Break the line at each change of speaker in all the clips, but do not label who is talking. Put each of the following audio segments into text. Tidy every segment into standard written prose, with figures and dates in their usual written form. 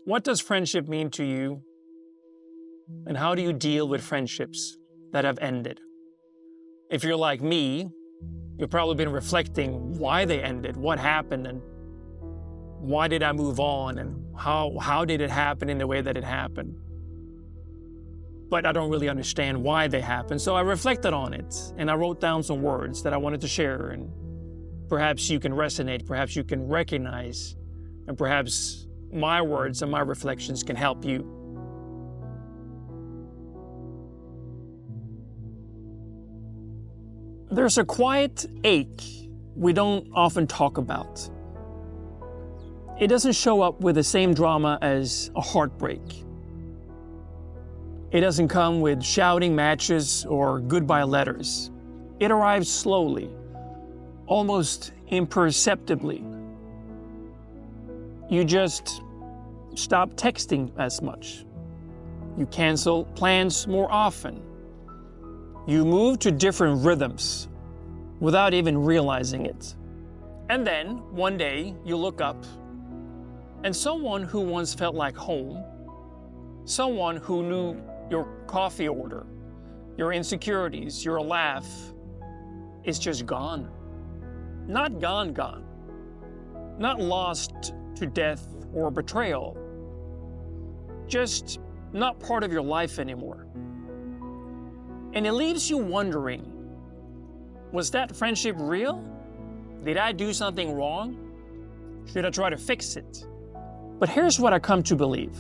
What does friendship mean to you? And how do you deal with friendships that have ended? If you're like me, you've probably been reflecting why they ended, what happened, and why did I move on, and how did it happen in the way that it happened? But I don't really understand why they happened, so I reflected on it, and I wrote down some words that I wanted to share, and perhaps you can resonate, perhaps you can recognize, and perhaps my words and my reflections can help you. There's a quiet ache we don't often talk about. It doesn't show up with the same drama as a heartbreak. It doesn't come with shouting matches or goodbye letters. It arrives slowly, almost imperceptibly. You just stop texting as much. You cancel plans more often. You move to different rhythms without even realizing it. And then, one day, you look up, and someone who once felt like home, someone who knew your coffee order, your insecurities, your laugh, is just gone. Not gone, not lost to death or betrayal, just not part of your life anymore. And it leaves you wondering, was that friendship real? Did I do something wrong? Should I try to fix it? But here's what I come to believe.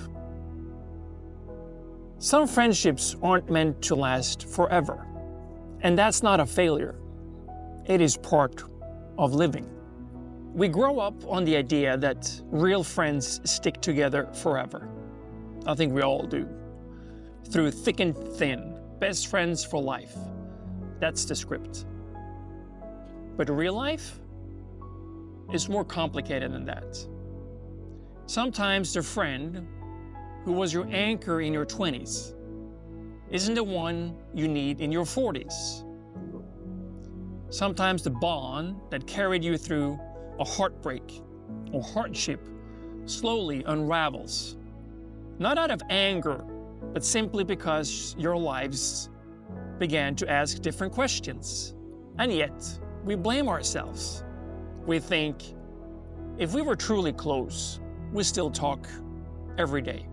Some friendships aren't meant to last forever. And that's not a failure. It is part of living. We grow up on the idea that real friends stick together forever. I think we all do. Through thick and thin, best friends for life. That's the script. But real life is more complicated than that. Sometimes the friend who was your anchor in your 20s isn't the one you need in your 40s. Sometimes the bond that carried you through a heartbreak or hardship slowly unravels. Not out of anger, but simply because your lives began to ask different questions. And yet, we blame ourselves. We think, if we were truly close, we still talk every day.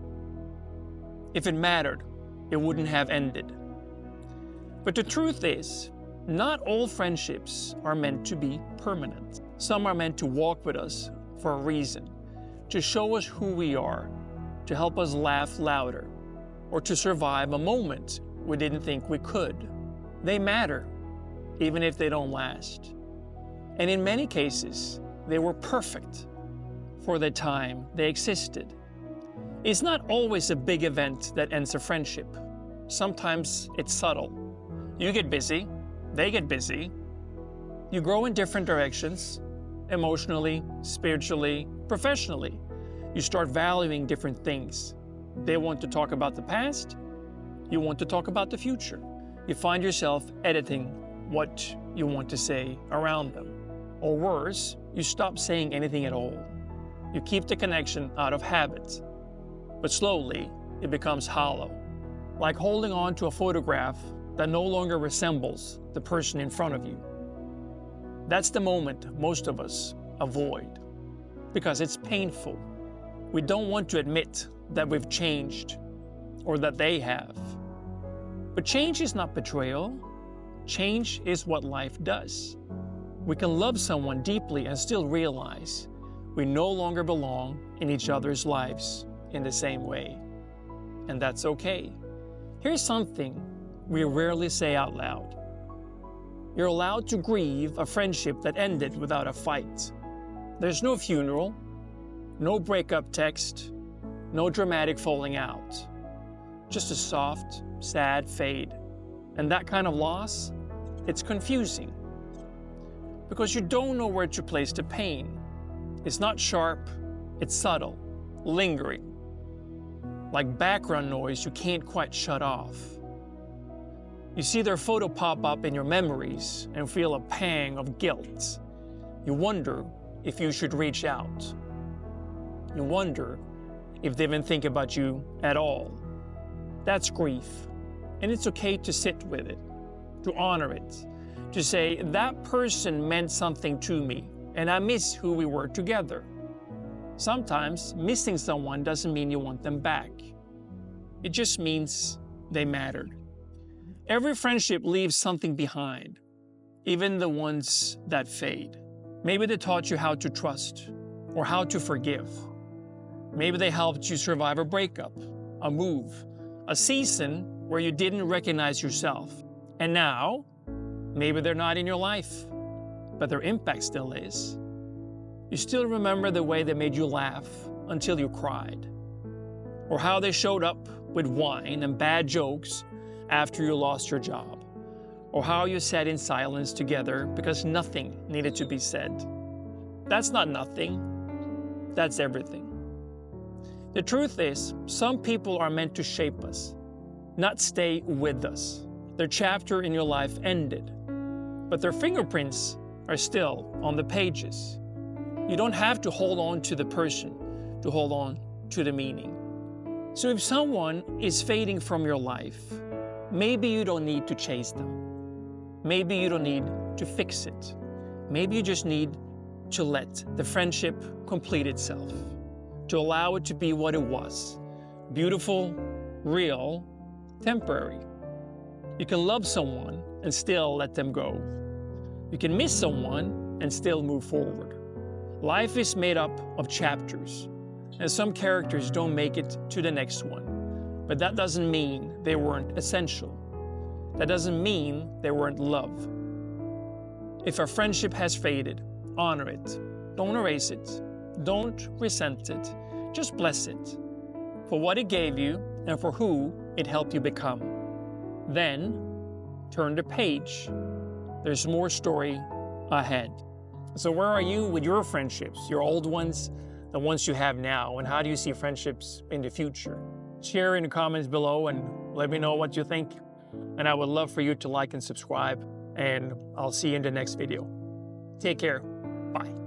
If it mattered, it wouldn't have ended. But the truth is, not all friendships are meant to be permanent. Some are meant to walk with us for a reason, to show us who we are, to help us laugh louder, or to survive a moment we didn't think we could. They matter, even if they don't last. And in many cases, they were perfect for the time they existed. It's not always a big event that ends a friendship. Sometimes it's subtle. You get busy, they get busy. You grow in different directions, emotionally, spiritually, professionally. You start valuing different things. They want to talk about the past, you want to talk about the future. You find yourself editing what you want to say around them. Or worse, you stop saying anything at all. You keep the connection out of habit. But slowly, it becomes hollow. Like holding on to a photograph that no longer resembles the person in front of you. That's the moment most of us avoid, because it's painful. We don't want to admit that we've changed, or that they have. But change is not betrayal. Change is what life does. We can love someone deeply and still realize we no longer belong in each other's lives in the same way. And that's okay. Here's something we rarely say out loud. You're allowed to grieve a friendship that ended without a fight. There's no funeral, no breakup text, no dramatic falling out. Just a soft, sad fade. And that kind of loss, it's confusing. Because you don't know where to place the pain. It's not sharp, it's subtle, lingering. Like background noise you can't quite shut off. You see their photo pop up in your memories and feel a pang of guilt. You wonder if you should reach out. You wonder if they even think about you at all. That's grief. And it's okay to sit with it, to honor it, to say, that person meant something to me, and I miss who we were together. Sometimes missing someone doesn't mean you want them back. It just means they mattered. Every friendship leaves something behind, even the ones that fade. Maybe they taught you how to trust or how to forgive. Maybe they helped you survive a breakup, a move, a season where you didn't recognize yourself. And now, maybe they're not in your life, but their impact still is. You still remember the way they made you laugh until you cried, or how they showed up with wine and bad jokes after you lost your job, or how you sat in silence together because nothing needed to be said. That's not nothing, that's everything. The truth is, some people are meant to shape us, not stay with us. Their chapter in your life ended, but their fingerprints are still on the pages. You don't have to hold on to the person to hold on to the meaning. So if someone is fading from your life, maybe you don't need to chase them. Maybe you don't need to fix it. Maybe you just need to let the friendship complete itself, to allow it to be what it was: beautiful, real, temporary. You can love someone and still let them go. You can miss someone and still move forward. Life is made up of chapters, and some characters don't make it to the next one. But that doesn't mean they weren't essential. That doesn't mean they weren't loved. If a friendship has faded, honor it. Don't erase it. Don't resent it. Just bless it for what it gave you and for who it helped you become. Then, turn the page. There's more story ahead. So where are you with your friendships, your old ones, the ones you have now, and how do you see friendships in the future? Share in the comments below and let me know what you think. And I would love for you to like and subscribe, and I'll see you in the next video. Take care. Bye.